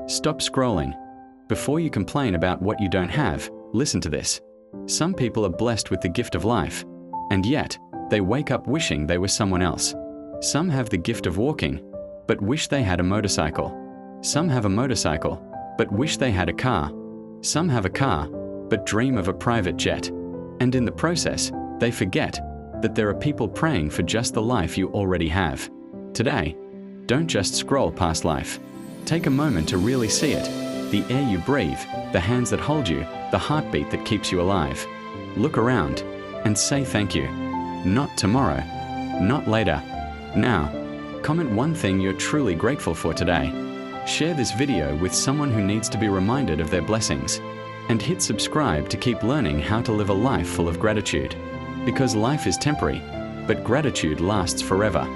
Stop scrolling. Before you complain about what you don't have, listen to this. Some people are blessed with the gift of life, and yet, they wake up wishing they were someone else. Some have the gift of walking, but wish they had a motorcycle. Some have a motorcycle, but wish they had a car. Some have a car, but dream of a private jet. And in the process, they forget that there are people praying for just the life you already have. Today, don't just scroll past life. Take a moment to really see it. The air you breathe, the hands that hold you, the heartbeat that keeps you alive. Look around and say thank you. Not tomorrow, not later, now. Comment one thing you're truly grateful for today. Share this video with someone who needs to be reminded of their blessings. And hit subscribe to keep learning how to live a life full of gratitude. Because life is temporary, but gratitude lasts forever.